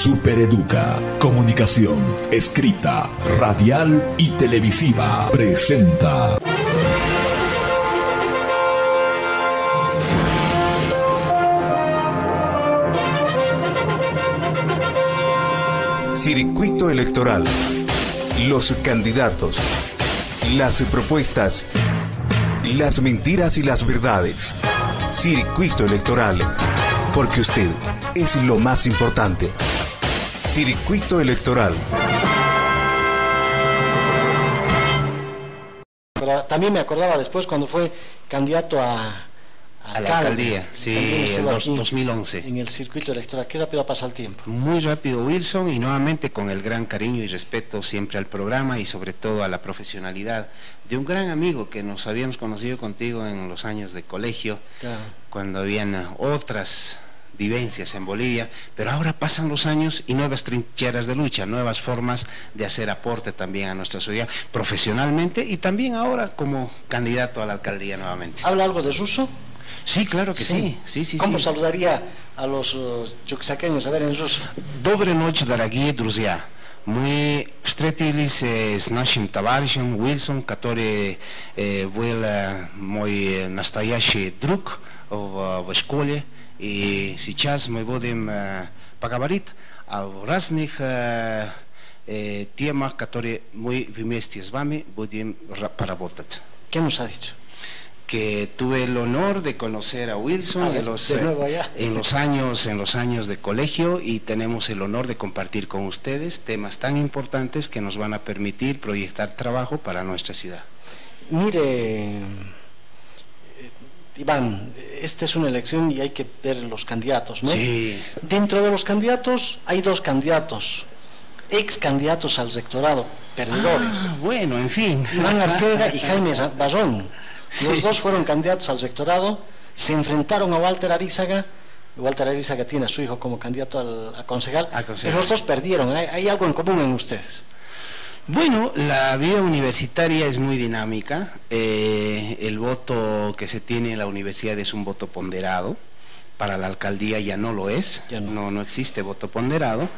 Supereduca, comunicación, escrita, radial y televisiva, presenta Circuito Electoral. Los candidatos, las propuestas, las mentiras y las verdades. Circuito Electoral, porque usted es lo más importante. Circuito Electoral. Pero también me acordaba después cuando fue candidato a la alcaldía, sí, en 2011. En el circuito electoral. Qué rápido pasa el tiempo. Muy rápido, Wilson, y nuevamente con el gran cariño y respeto siempre al programa y sobre todo a la profesionalidad de un gran amigo que nos habíamos conocido contigo en los años de colegio, claro, cuando habían otras vivencias en Bolivia, pero ahora pasan los años y nuevas trincheras de lucha, nuevas formas de hacer aporte también a nuestra sociedad, profesionalmente y también ahora como candidato a la alcaldía nuevamente. ¿Habla algo de ruso? Sí, claro que sí. ¿Cómo saludaría a los chuquisaqueños a ver en ruso? Доброй ночи, дорогие друзья. Мы встретились с нашим товарищем Уилсон, который был мой настоящий друг в школе. И сейчас мы будем поговорить о разных темах, которые мы вместе с вами будем поработать. ¿Qué nos ha dicho? Que tuve el honor de conocer a Wilson en los años de colegio y tenemos el honor de compartir con ustedes temas tan importantes que nos van a permitir proyectar trabajo para nuestra ciudad. Mire, Iván, esta es una elección y hay que ver los candidatos, ¿no? Sí. Dentro de los candidatos hay dos candidatos, ex candidatos al rectorado, perdedores. Bueno, en fin. Iván Arcega y Jaime Barrón. Sí. Los dos fueron candidatos al rectorado, se enfrentaron a Walter Arizaga. Walter Arizaga tiene a su hijo como candidato a concejal, pero los dos perdieron. ¿Hay algo en común en ustedes? Bueno, la vida universitaria es muy dinámica. El voto que se tiene en la universidad es un voto ponderado. Para la alcaldía ya no lo es, no existe voto ponderado,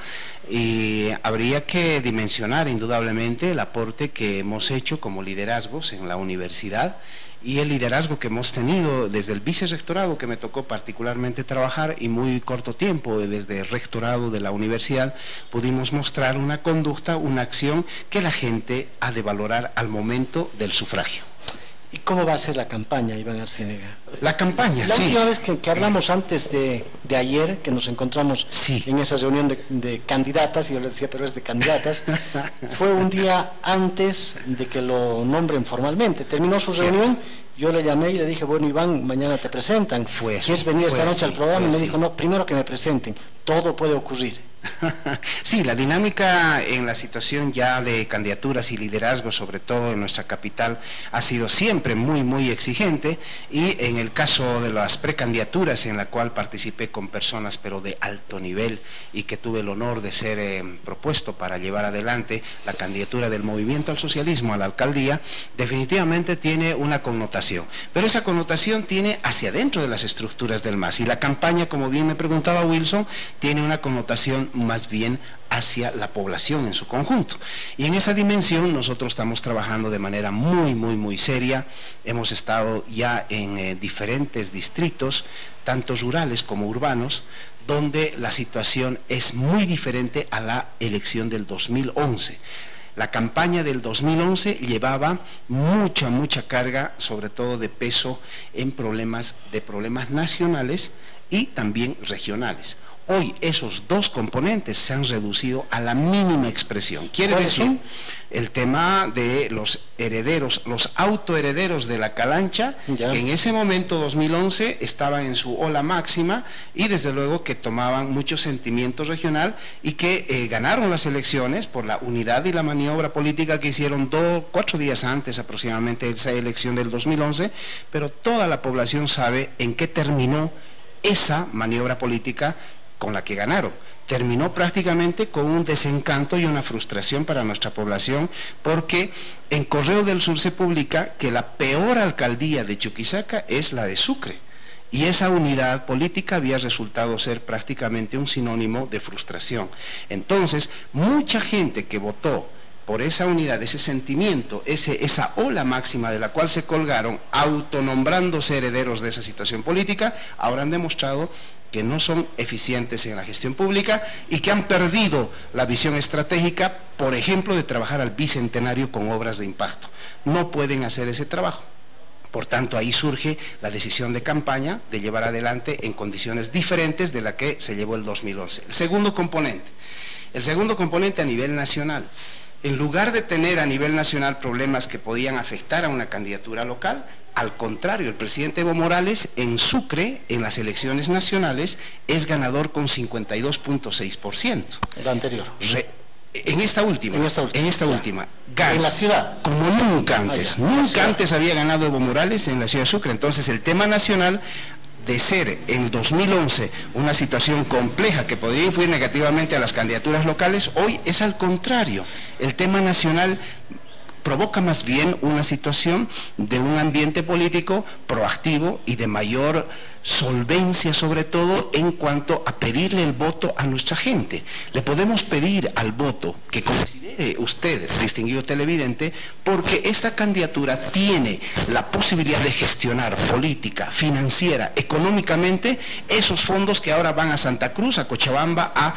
y habría que dimensionar indudablemente el aporte que hemos hecho como liderazgos en la universidad y el liderazgo que hemos tenido desde el vicerrectorado, que me tocó particularmente trabajar, y muy corto tiempo desde el rectorado de la universidad pudimos mostrar una conducta, una acción que la gente ha de valorar al momento del sufragio. ¿Y cómo va a ser la campaña, Iván Arcega? La campaña, La sí. última vez que hablamos antes de ayer, que nos encontramos en esa reunión de candidatas, y yo le decía, pero es de candidatas, fue un día antes de que lo nombren formalmente. Terminó su reunión, yo le llamé y le dije, bueno, Iván, mañana te presentan. ¿Quieres venir esta noche al programa? Y me dijo, no, primero que me presenten, todo puede ocurrir. Sí, la dinámica en la situación ya de candidaturas y liderazgo, sobre todo en nuestra capital, ha sido siempre muy exigente, y en el caso de las precandidaturas en la cual participé con personas pero de alto nivel y que tuve el honor de ser propuesto para llevar adelante la candidatura del Movimiento al Socialismo a la alcaldía, definitivamente tiene una connotación, pero esa connotación tiene hacia adentro de las estructuras del MAS, y la campaña, como bien me preguntaba Wilson, tiene una connotación más bien hacia la población en su conjunto, y en esa dimensión nosotros estamos trabajando de manera muy seria. Hemos estado ya en diferentes distritos, tanto rurales como urbanos, donde la situación es muy diferente a la elección del 2011. La campaña del 2011 llevaba mucha carga, sobre todo de peso en problemas nacionales y también regionales. Hoy esos dos componentes se han reducido a la mínima expresión. Quiere decir, el tema de los herederos, los autoherederos de la Calancha, que en ese momento, 2011, estaban en su ola máxima, y desde luego que tomaban mucho sentimiento regional, y que ganaron las elecciones por la unidad y la maniobra política que hicieron 4 días antes aproximadamente de esa elección del 2011, pero toda la población sabe en qué terminó esa maniobra política con la que ganaron. Terminó prácticamente con un desencanto y una frustración para nuestra población, porque en Correo del Sur se publica que la peor alcaldía de Chuquisaca es la de Sucre, Y esa unidad política había resultado ser prácticamente un sinónimo de frustración. Entonces, mucha gente que votó por esa unidad, ese sentimiento, esa ola máxima de la cual se colgaron, autonombrándose herederos de esa situación política, ahora han demostrado que no son eficientes en la gestión pública y que han perdido la visión estratégica, por ejemplo, de trabajar al bicentenario con obras de impacto. No pueden hacer ese trabajo. Por tanto, ahí surge la decisión de campaña de llevar adelante en condiciones diferentes de la que se llevó el 2011. El segundo componente a nivel nacional. En lugar de tener a nivel nacional problemas que podían afectar a una candidatura local, al contrario, el presidente Evo Morales en Sucre, en las elecciones nacionales, es ganador con 52.6%. El anterior. En esta última, gana, en la ciudad, como nunca antes, nunca antes había ganado Evo Morales en la ciudad de Sucre. Entonces el tema nacional, de ser en 2011 una situación compleja que podría influir negativamente a las candidaturas locales, hoy es al contrario. El tema nacional provoca más bien una situación de un ambiente político proactivo y de mayor solvencia, sobre todo en cuanto a pedirle el voto a nuestra gente. Le podemos pedir al voto que considere usted, distinguido televidente, porque esta candidatura tiene la posibilidad de gestionar política, financiera, económicamente, esos fondos que ahora van a Santa Cruz, a Cochabamba, a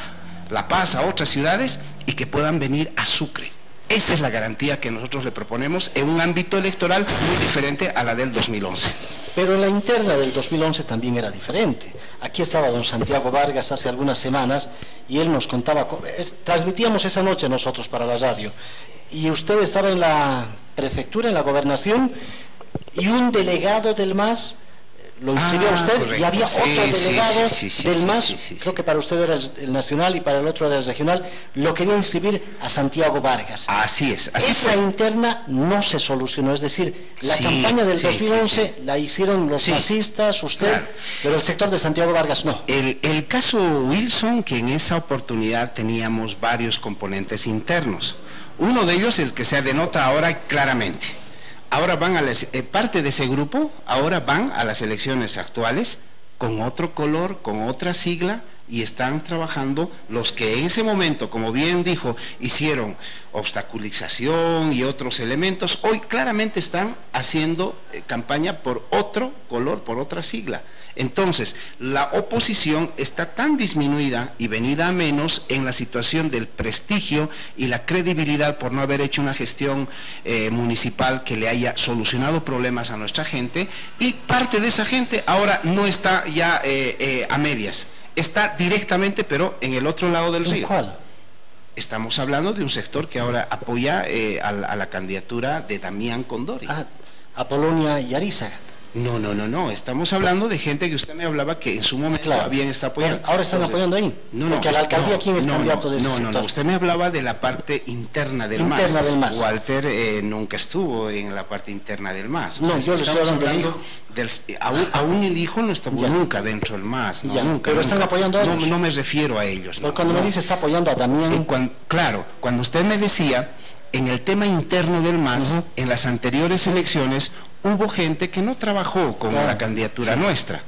La Paz, a otras ciudades, y que puedan venir a Sucre. Esa es la garantía que nosotros le proponemos en un ámbito electoral muy diferente a la del 2011. Pero en la interna del 2011 también era diferente. Aquí estaba don Santiago Vargas hace algunas semanas y él nos contaba, transmitíamos esa noche nosotros para la radio, y usted estaba en la prefectura, en la gobernación, y un delegado del MAS lo inscribió a usted, correcto. Y había otro delegado del MAS, creo que para usted era el nacional y para el otro era el regional, lo quería inscribir a Santiago Vargas. Así es. Esa interna no se solucionó, es decir, la campaña del 2011 la hicieron los masistas, usted, claro, pero el sector de Santiago Vargas no. El caso Wilson, que en esa oportunidad teníamos varios componentes internos. Uno de ellos, el que se denota ahora claramente. Ahora van parte de ese grupo, ahora van a las elecciones actuales con otro color, con otra sigla, y están trabajando los que en ese momento, como bien dijo, hicieron obstaculización y otros elementos, hoy claramente están haciendo campaña por otro color, por otra sigla. Entonces, la oposición está tan disminuida y venida a menos en la situación del prestigio y la credibilidad por no haber hecho una gestión municipal que le haya solucionado problemas a nuestra gente, y parte de esa gente ahora no está ya a medias, está directamente pero en el otro lado del río. ¿Cuál? Estamos hablando de un sector que ahora apoya a la candidatura de Damián Condori. A Polonia y Arizaga. No, estamos hablando de gente que usted me hablaba que en su momento habían estado apoyando. Ahora están apoyando ahí. Porque a la alcaldía, ¿quién es candidato de ese sector? No, usted me hablaba de la parte interna del MAS. Walter nunca estuvo en la parte interna del MAS. No, yo le estoy hablando del hijo. Aún el hijo no estuvo nunca dentro del MAS. Nunca. Pero están apoyando a ellos. No me refiero a ellos. Porque cuando me dice está apoyando a Damián. Claro, cuando usted me decía, en el tema interno del MAS, en las anteriores elecciones, hubo gente que no trabajó con la candidatura nuestra.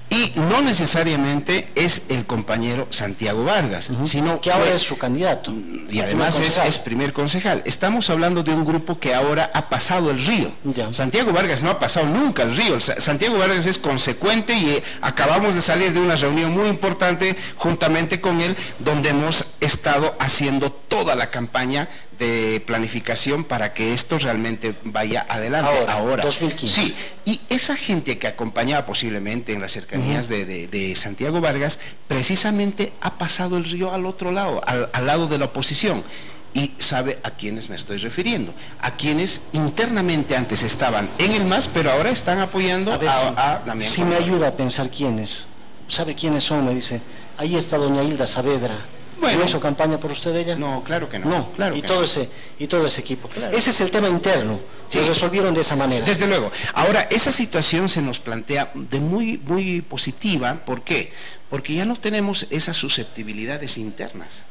Y no necesariamente es el compañero Santiago Vargas, sino que ahora es su candidato. Y además es primer concejal. Estamos hablando de un grupo que ahora ha pasado el río. Santiago Vargas no ha pasado nunca el río. Santiago Vargas es consecuente y acabamos de salir de una reunión muy importante juntamente con él, donde hemos estado haciendo toda la campaña de planificación para que esto realmente vaya adelante ahora. 2015. Sí, y esa gente que acompañaba posiblemente en las cercanías de Santiago Vargas, precisamente ha pasado el río al otro lado, al lado de la oposición. Y sabe a quiénes me estoy refiriendo, a quienes internamente antes estaban en el MAS, pero ahora están apoyando a Damián. Si me ayuda a pensar quiénes, ¿sabe quiénes son? Me dice, ahí está doña Hilda Saavedra. Bueno, ¿no hizo campaña por usted ella? No, claro que no. Claro, y todo ese equipo. Claro. Ese es el tema interno. Lo resolvieron de esa manera. Desde luego. Ahora, esa situación se nos plantea de muy positiva. ¿Por qué? Porque ya no tenemos esas susceptibilidades internas.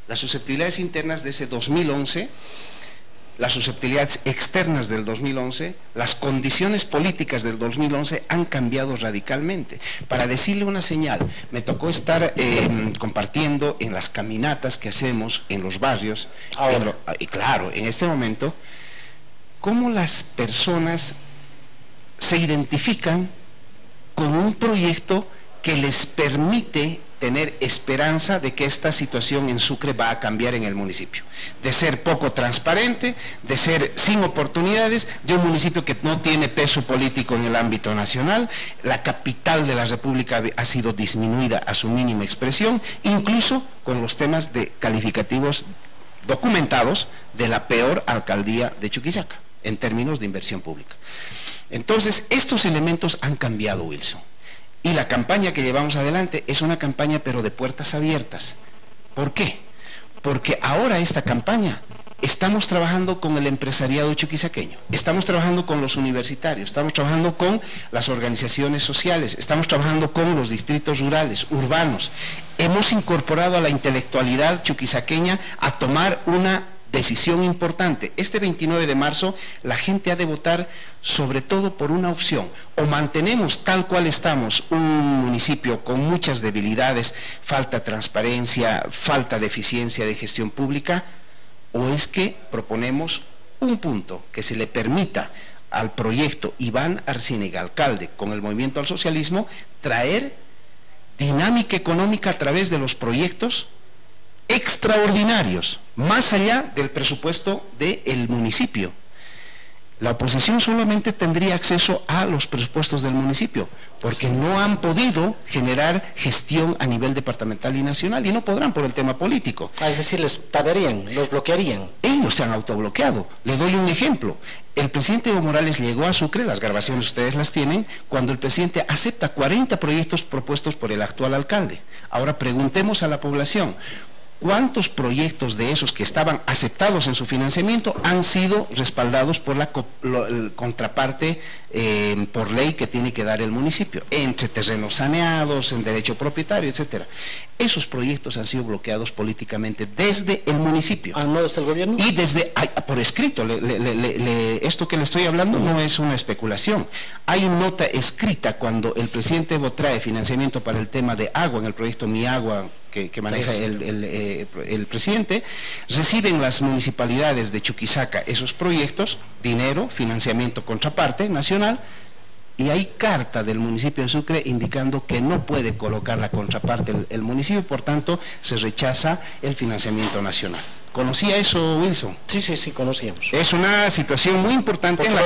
Las susceptibilidades internas de ese 2011 las susceptibilidades externas del 2011, las condiciones políticas del 2011 han cambiado radicalmente. Para decirle una señal, me tocó estar compartiendo en las caminatas que hacemos en los barrios, y claro, en este momento, cómo las personas se identifican con un proyecto que les permite tener esperanza de que esta situación en Sucre va a cambiar en el municipio, de ser poco transparente, de ser sin oportunidades, de un municipio que no tiene peso político en el ámbito nacional, la capital de la República ha sido disminuida a su mínima expresión, incluso con los temas de calificativos documentados de la peor alcaldía de Chuquisaca, en términos de inversión pública. Entonces, estos elementos han cambiado, Wilson. Y la campaña que llevamos adelante es una campaña pero de puertas abiertas. ¿Por qué? Porque ahora esta campaña estamos trabajando con el empresariado chuquisaqueño, estamos trabajando con los universitarios, estamos trabajando con las organizaciones sociales, estamos trabajando con los distritos rurales, urbanos. Hemos incorporado a la intelectualidad chuquisaqueña a tomar una decisión importante. Este 29 de marzo la gente ha de votar sobre todo por una opción: o mantenemos tal cual estamos un municipio con muchas debilidades, falta de transparencia, falta de eficiencia de gestión pública, o es que proponemos un punto que se le permita al proyecto Iván Arcíñiga, alcalde, con el Movimiento al Socialismo, traer dinámica económica a través de los proyectos extraordinarios, más allá del presupuesto del municipio. La oposición solamente tendría acceso a los presupuestos del municipio, porque no han podido generar gestión a nivel departamental y nacional, y no podrán por el tema político. Es decir, les taparían, los bloquearían. Ellos se han autobloqueado. Le doy un ejemplo. El presidente Evo Morales llegó a Sucre, las grabaciones ustedes las tienen, cuando el presidente acepta 40 proyectos propuestos por el actual alcalde. Ahora preguntemos a la población: ¿cuántos proyectos de esos que estaban aceptados en su financiamiento han sido respaldados por la contraparte por ley que tiene que dar el municipio, entre terrenos saneados, en derecho propietario, etcétera? Esos proyectos han sido bloqueados políticamente desde el municipio. ¿No desde el gobierno? Y desde, por escrito, esto que le estoy hablando no es una especulación. Hay una nota escrita cuando el presidente Evo trae financiamiento para el tema de agua en el proyecto Mi Agua, que maneja el presidente. Reciben las municipalidades de Chuquisaca esos proyectos, dinero, financiamiento contraparte nacional, y hay carta del municipio de Sucre indicando que no puede colocar la contraparte el municipio, por tanto se rechaza el financiamiento nacional. ¿Conocía eso, Wilson? Sí, conocíamos. Es una situación muy importante en la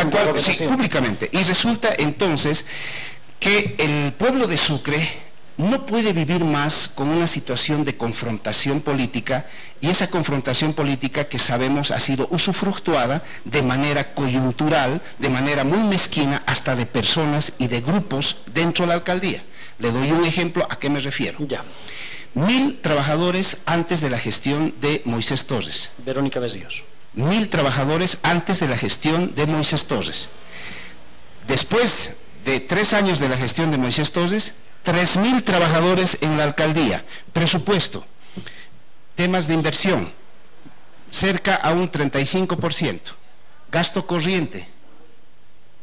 cual, sí, públicamente. Y resulta entonces que el pueblo de Sucre no puede vivir más con una situación de confrontación política, y esa confrontación política que sabemos ha sido usufructuada de manera coyuntural, de manera muy mezquina, hasta de personas y de grupos dentro de la alcaldía. Le doy un ejemplo. ¿A qué me refiero? Ya. 1000 trabajadores antes de la gestión de Moisés Torres. Verónica Besíos. 1000 trabajadores antes de la gestión de Moisés Torres. Después de 3 años de la gestión de Moisés Torres, 3000 trabajadores en la alcaldía. Presupuesto, temas de inversión, cerca a un 35%. Gasto corriente,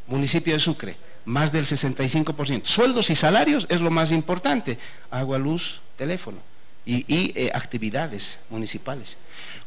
municipio de Sucre, más del 65%. Sueldos y salarios es lo más importante. Agua, luz, teléfono y actividades municipales.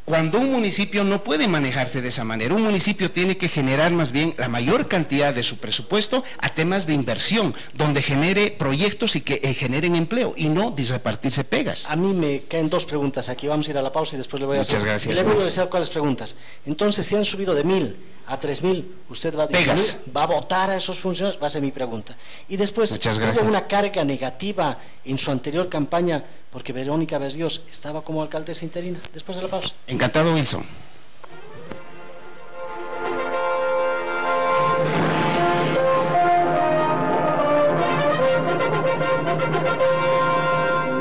Cuando un municipio no puede manejarse de esa manera, un municipio tiene que generar más bien la mayor cantidad de su presupuesto a temas de inversión, donde genere proyectos y que generen empleo, y no repartirse pegas. A mí me caen 2 preguntas aquí. Vamos a ir a la pausa y después le voy a hacer. Muchas gracias. Le voy a decir cuáles preguntas. Entonces, si han subido de 1000 a 3000, usted va a disminuir, va a votar a esos funcionarios, va a ser mi pregunta. Y después, ¿hubo una carga negativa en su anterior campaña porque Verónica Besíos estaba como alcaldesa interina? Después de la pausa. Encantado, Wilson.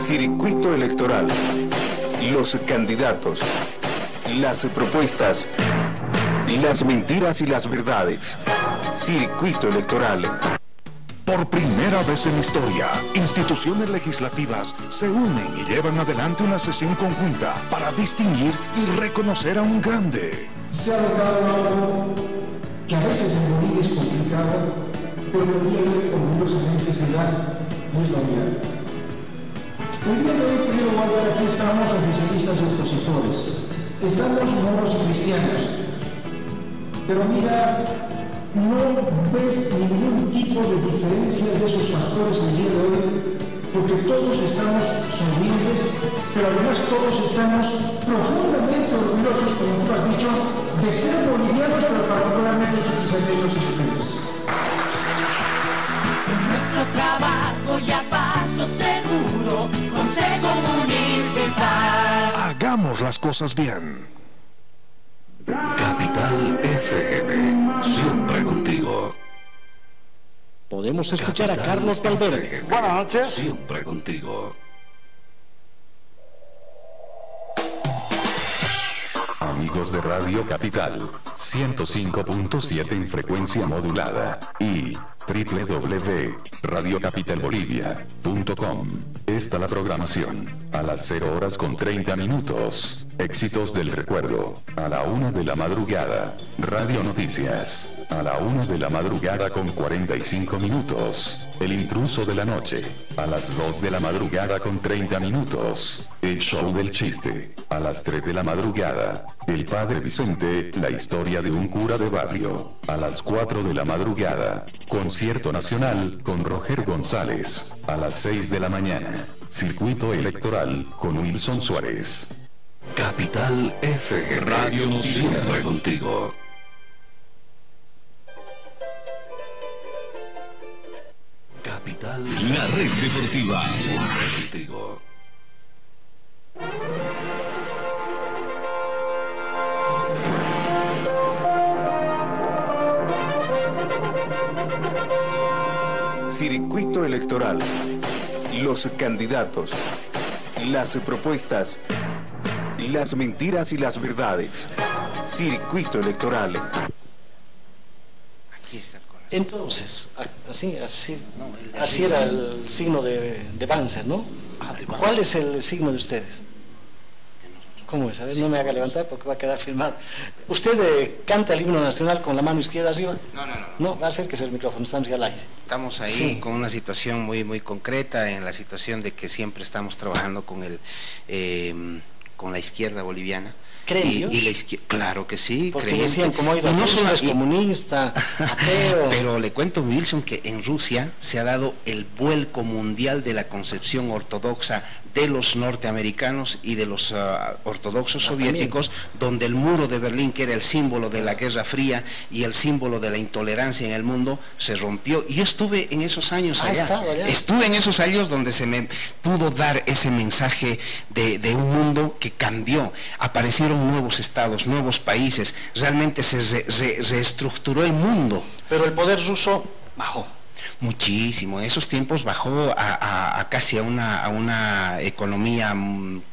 Circuito electoral. Los candidatos. Las propuestas. Las mentiras y las verdades. Circuito electoral. Por primera vez en la historia, instituciones legislativas se unen y llevan adelante una sesión conjunta para distinguir y reconocer a un grande. Se ha logrado algo que a veces en Bolivia es complicado, pero el día de hoy orgullosamente se da, y es la unidad. El día de hoy, querido Walter, aquí estamos oficialistas y opositores. Estamos moros y cristianos. Pero mira, no ves ningún tipo de diferencia de esos factores el día de hoy, porque todos estamos sonrientes, pero además todos estamos profundamente orgullosos, como tú has dicho, de ser bolivianos, pero particularmente chuquisaqueños y sucreses. Nuestro trabajo y a paso seguro, Consejo Municipal. Hagamos las cosas bien. Capital FM, siempre contigo. Podemos escuchar a Carlos Valverde. Buenas noches. Siempre contigo. Amigos de Radio Capital, 105.7 en frecuencia modulada y www.radiocapitalbolivia.com. Esta la programación. A las 0 horas con 30 minutos. Éxitos del recuerdo. A la 1 de la madrugada. Radio Noticias. A la 1 de la madrugada con 45 minutos. El intruso de la noche. A las 2 de la madrugada con 30 minutos. El show del chiste. A las 3 de la madrugada. El Padre Vicente, la historia de un cura de barrio. A las 4 de la madrugada. Concierto nacional con Roger González. A las 6 de la mañana. Circuito electoral con Wilson Suárez. Capital FM, Radio Noticias, siempre contigo. Capital, la red deportiva, siempre contigo. Circuito electoral. Los candidatos. Las propuestas. Las mentiras y las verdades. Circuito electoral. Aquí está el corazón. Entonces, así era el signo de Banzer, ¿no? ¿Cuál es el signo de ustedes? ¿Cómo es? A ver, no me haga levantar porque va a quedar filmado. ¿Usted canta el himno nacional con la mano izquierda arriba? No. No, va a ser que es el micrófono, estamos ya al aire. Estamos ahí Sí. con una situación muy concreta, en la situación de que siempre estamos trabajando con con la izquierda boliviana. ¿Creen ellos? Y la izquierda, claro que sí. Porque creen. decían, como ha ido Y a no Rusia, solo- es comunista, ateo. Pero le cuento, Wilson, que en Rusia se ha dado el vuelco mundial de la concepción ortodoxa de los norteamericanos y de los ortodoxos soviéticos, donde el muro de Berlín, que era el símbolo de la Guerra Fría y el símbolo de la intolerancia en el mundo, se rompió. Y yo estuve en esos años ¿Ha allá. estado allá? Estuve en esos años donde se me pudo dar ese mensaje de un mundo que cambió. Aparecieron nuevos estados, nuevos países. Realmente se reestructuró el mundo. Pero el poder ruso bajó. Muchísimo, en esos tiempos bajó a casi a una economía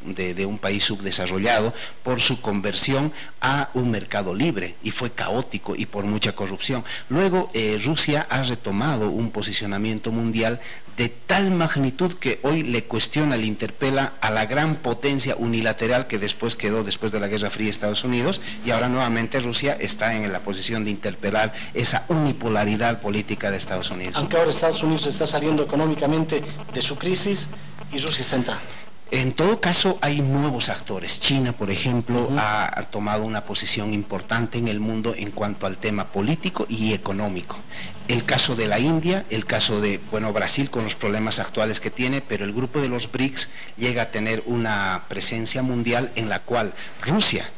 de un país subdesarrollado por su conversión a un mercado libre, y fue caótico y por mucha corrupción. Luego Rusia ha retomado un posicionamiento mundial de tal magnitud que hoy le cuestiona, le interpela a la gran potencia unilateral que después quedó después de la Guerra Fría Estados Unidos, y ahora nuevamente Rusia está en la posición de interpelar esa unipolaridad política de Estados Unidos. Aunque ahora Estados Unidos está saliendo económicamente de su crisis y Rusia está entrando. En todo caso, hay nuevos actores. China, por ejemplo, ha tomado una posición importante en el mundo en cuanto al tema político y económico. El caso de la India, el caso de, Brasil con los problemas actuales que tiene, pero el grupo de los BRICS llega a tener una presencia mundial en la cual Rusia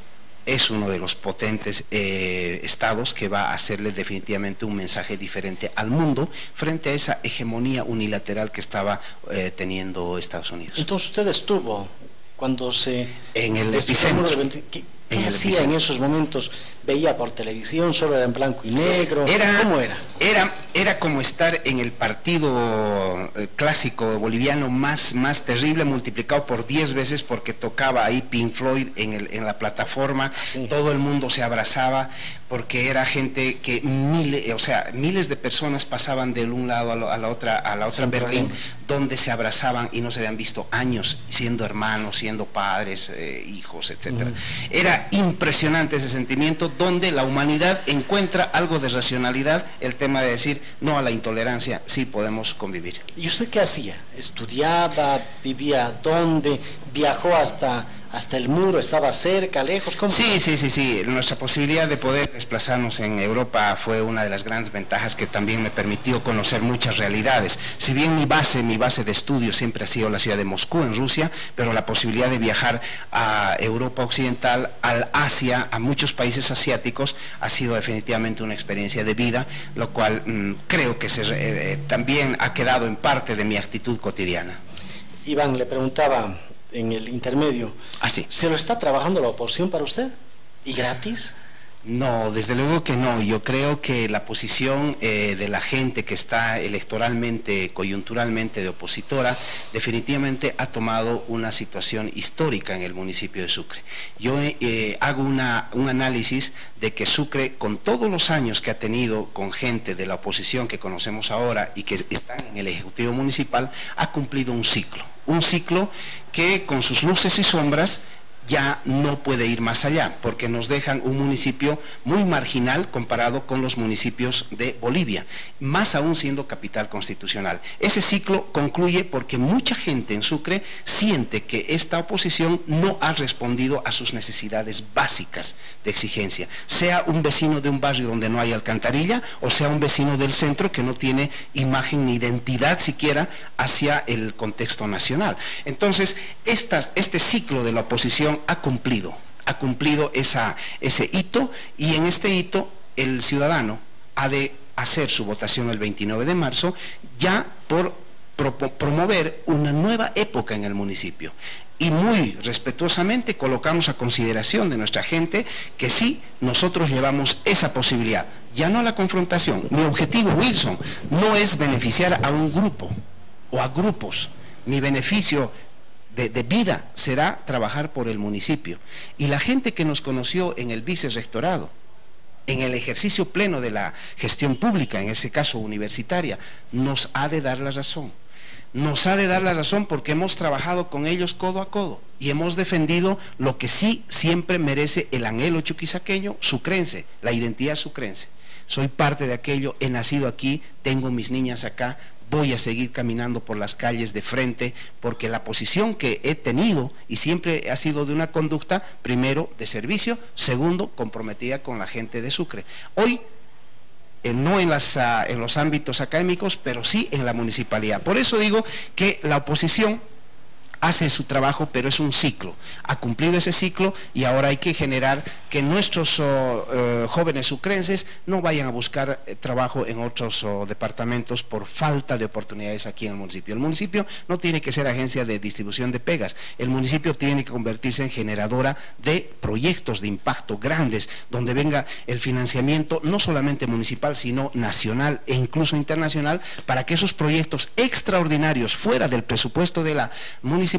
es uno de los potentes estados que va a hacerle definitivamente un mensaje diferente al mundo frente a esa hegemonía unilateral que estaba teniendo Estados Unidos. Entonces usted estuvo cuando se... En el destruyó el muro de epicentro. Berlín. ¿Qué hacía en esos momentos? ¿Veía por televisión? ¿Solo era en blanco y negro? ¿Cómo era? Era como estar en el partido clásico boliviano más terrible, multiplicado por 10 veces, porque tocaba ahí Pink Floyd en la plataforma, Sí. todo el mundo se abrazaba, porque era gente que miles de personas pasaban de un lado a la otra en Berlín, donde se abrazaban y no se habían visto años, siendo hermanos, siendo padres, hijos, etcétera. Era impresionante ese sentimiento, donde la humanidad encuentra algo de racionalidad, el tema de decir no a la intolerancia, sí podemos convivir. ¿Y usted qué hacía? ¿Estudiaba? ¿Vivía dónde? ¿Viajó hasta el muro? ¿Estaba cerca, lejos? ¿Cómo? Sí. Nuestra posibilidad de poder desplazarnos en Europa fue una de las grandes ventajas que también me permitió conocer muchas realidades. Si bien mi base de estudio siempre ha sido la ciudad de Moscú, en Rusia, pero la posibilidad de viajar a Europa Occidental, al Asia, a muchos países asiáticos, ha sido definitivamente una experiencia de vida, lo cual creo que también ha quedado en parte de mi actitud cotidiana. Iván, le preguntaba en el intermedio, sí. ¿Se lo está trabajando la oposición para usted? ¿Y gratis? No, desde luego que no. Yo creo que la posición de la gente que está electoralmente, coyunturalmente de opositora, definitivamente ha tomado una situación histórica en el municipio de Sucre. Yo hago un análisis de que Sucre, con todos los años que ha tenido con gente de la oposición que conocemos ahora y que están en el Ejecutivo Municipal, ha cumplido un ciclo que con sus luces y sombras ya no puede ir más allá, porque nos dejan un municipio muy marginal comparado con los municipios de Bolivia, más aún siendo capital constitucional. Ese ciclo concluye porque mucha gente en Sucre siente que esta oposición no ha respondido a sus necesidades básicas de exigencia, sea un vecino de un barrio donde no hay alcantarilla, o sea un vecino del centro que no tiene imagen ni identidad siquiera hacia el contexto nacional. Entonces, este ciclo de la oposición ha cumplido ese hito, y en este hito el ciudadano ha de hacer su votación el 29 de marzo ya por promover una nueva época en el municipio. Y muy respetuosamente colocamos a consideración de nuestra gente que sí, nosotros llevamos esa posibilidad, ya no la confrontación. Mi objetivo, Wilson, no es beneficiar a un grupo o a grupos. Mi beneficio de vida será trabajar por el municipio. Y la gente que nos conoció en el vicerrectorado, en el ejercicio pleno de la gestión pública, en ese caso universitaria, nos ha de dar la razón. Nos ha de dar la razón porque hemos trabajado con ellos codo a codo y hemos defendido lo que sí siempre merece el anhelo chuquisaqueño, sucrense, la identidad sucrense. Soy parte de aquello, he nacido aquí, tengo mis niñas acá, voy a seguir caminando por las calles de frente, porque la posición que he tenido y siempre ha sido de una conducta, primero, de servicio, segundo, comprometida con la gente de Sucre. Hoy, no en los ámbitos académicos, pero sí en la municipalidad. Por eso digo que la oposición hace su trabajo, pero es un ciclo. Ha cumplido ese ciclo y ahora hay que generar que nuestros jóvenes sucrenses no vayan a buscar trabajo en otros departamentos por falta de oportunidades aquí en el municipio. El municipio no tiene que ser agencia de distribución de pegas, el municipio tiene que convertirse en generadora de proyectos de impacto grandes, donde venga el financiamiento no solamente municipal, sino nacional e incluso internacional, para que esos proyectos extraordinarios fuera del presupuesto de la municipalidad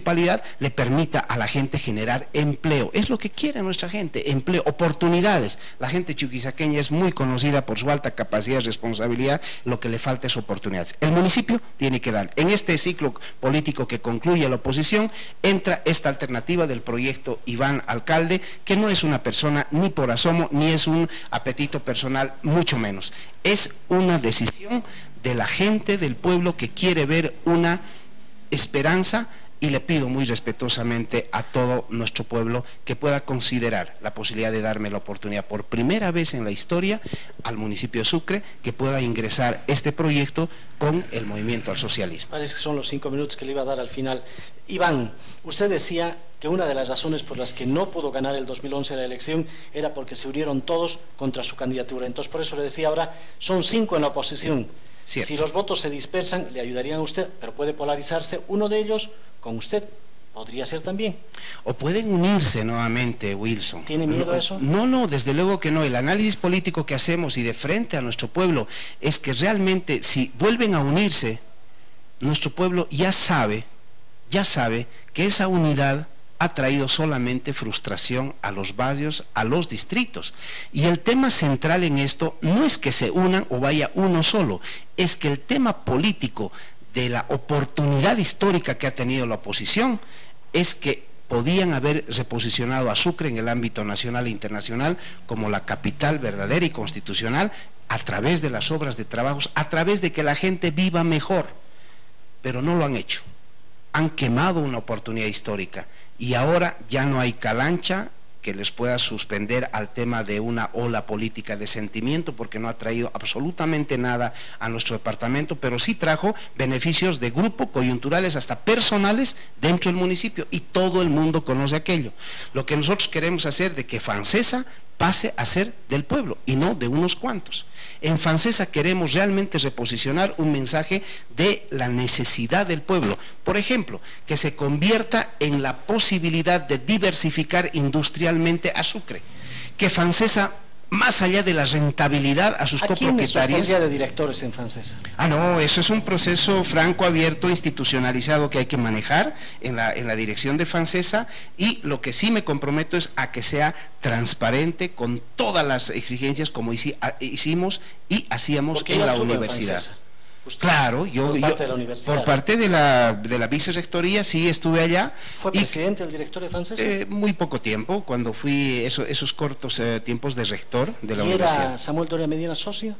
le permita a la gente generar empleo. Es lo que quiere nuestra gente, empleo, oportunidades. La gente chuquisaqueña es muy conocida por su alta capacidad y responsabilidad, lo que le falta es oportunidades. El municipio tiene que dar. En este ciclo político que concluye la oposición, entra esta alternativa del proyecto Iván Alcalde, que no es una persona ni por asomo, ni es un apetito personal, mucho menos. Es una decisión de la gente, del pueblo, que quiere ver una esperanza. Y le pido muy respetuosamente a todo nuestro pueblo que pueda considerar la posibilidad de darme la oportunidad por primera vez en la historia al municipio de Sucre, que pueda ingresar este proyecto con el movimiento al socialismo. Parece que son los 5 minutos que le iba a dar al final. Iván, usted decía que una de las razones por las que no pudo ganar el 2011 la elección era porque se unieron todos contra su candidatura. Entonces, por eso le decía ahora, son 5 en la oposición. Cierto. Si los votos se dispersan, le ayudarían a usted, pero puede polarizarse uno de ellos con usted. Podría ser también. O pueden unirse nuevamente, Wilson. ¿Tiene miedo a eso? No, desde luego que no. El análisis político que hacemos y de frente a nuestro pueblo es que realmente si vuelven a unirse, nuestro pueblo ya sabe que esa unidad ha traído solamente frustración a los barrios, a los distritos. Y el tema central en esto no es que se unan o vaya uno solo, es que el tema político de la oportunidad histórica que ha tenido la oposición es que podían haber reposicionado a Sucre en el ámbito nacional e internacional como la capital verdadera y constitucional a través de las obras de trabajos, a través de que la gente viva mejor, pero no lo han hecho. Han quemado una oportunidad histórica y ahora ya no hay calancha que les pueda suspender al tema de una ola política de sentimiento, porque no ha traído absolutamente nada a nuestro departamento, pero sí trajo beneficios de grupo, coyunturales, hasta personales dentro del municipio, y todo el mundo conoce aquello. Lo que nosotros queremos hacer de que Fancesa pase a ser del pueblo y no de unos cuantos. En Fancesa queremos realmente reposicionar un mensaje de la necesidad del pueblo. Por ejemplo, que se convierta en la posibilidad de diversificar industrialmente a Sucre. Que Fancesa, más allá de la rentabilidad a sus copropietarios... ¿A quién es de directores en Fancesa? No, eso es un proceso franco, abierto, institucionalizado que hay que manejar en la dirección de Fancesa, y lo que sí me comprometo es a que sea transparente con todas las exigencias como hicimos y hacíamos en la universidad. Claro, por parte de la universidad. Por parte de la vicerrectoría sí estuve allá. ¿Fue presidente el director de Fancesa? Muy poco tiempo, cuando fui esos cortos tiempos de rector de la ¿Y universidad. era Samuel Doria Medina socio?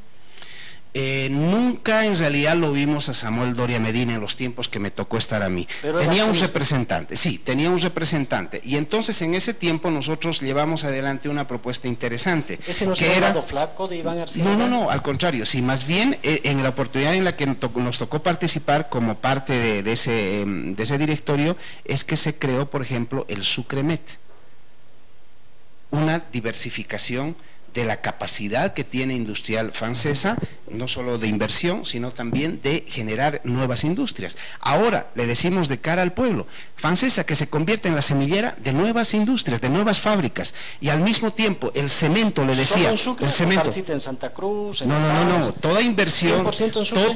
Nunca en realidad lo vimos a Samuel Doria Medina en los tiempos que me tocó estar a mí. Tenía un representante, sí, tenía un representante, y entonces en ese tiempo nosotros llevamos adelante una propuesta interesante. ¿Ese no es el lado flaco de Iván García? No, al contrario, sí, más bien en la oportunidad en la que nos tocó participar como parte de ese directorio, es que se creó, por ejemplo, el Sucremet, una diversificación de la capacidad que tiene industrial Fancesa, no solo de inversión, sino también de generar nuevas industrias. Ahora le decimos de cara al pueblo, Fancesa que se convierte en la semillera de nuevas industrias, de nuevas fábricas, y al mismo tiempo el cemento, le decía, en Sucre, el cemento. En Santa Cruz, en no, toda inversión,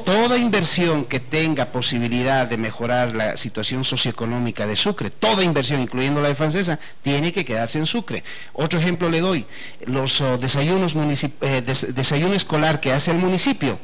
toda inversión que tenga posibilidad de mejorar la situación socioeconómica de Sucre, toda inversión, incluyendo la de Fancesa, tiene que quedarse en Sucre. Otro ejemplo le doy, los desayuno escolar que hace el municipio,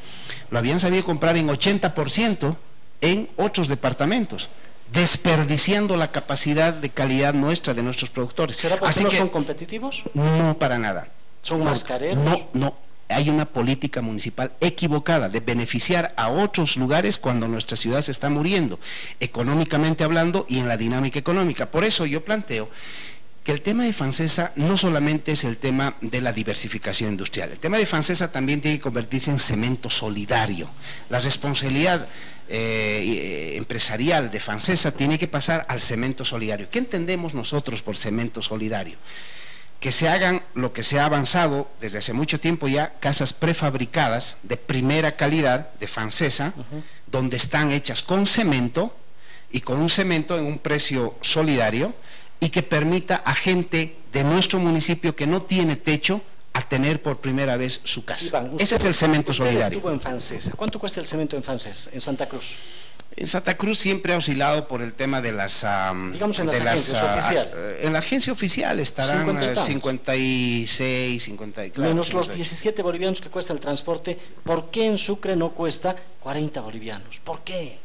lo habían sabido comprar en 80% en otros departamentos, desperdiciando la capacidad de calidad nuestra, de nuestros productores. ¿Será porque no son competitivos? No, para nada. ¿Son más careros? No. Hay una política municipal equivocada de beneficiar a otros lugares cuando nuestra ciudad se está muriendo, económicamente hablando y en la dinámica económica. Por eso yo planteo que el tema de Fancesa no solamente es el tema de la diversificación industrial, el tema de Fancesa también tiene que convertirse en cemento solidario. La responsabilidad empresarial de Fancesa tiene que pasar al cemento solidario. ¿Qué entendemos nosotros por cemento solidario? Que se hagan lo que se ha avanzado desde hace mucho tiempo ya, casas prefabricadas de primera calidad de Fancesa, donde están hechas con cemento y con un cemento en un precio solidario, y que permita a gente de nuestro municipio que no tiene techo a tener por primera vez su casa. Iván, ese es el cemento solidario. Estuvo en Fancesa. ¿Cuánto cuesta el cemento en Fancesa, en Santa Cruz? En Santa Cruz siempre ha oscilado por el tema de las... digamos en las agencias oficiales. En la agencia oficial estarán 56, 50... Claro, menos los 17 bolivianos que cuesta el transporte. ¿Por qué en Sucre no cuesta 40 bolivianos? ¿Por qué?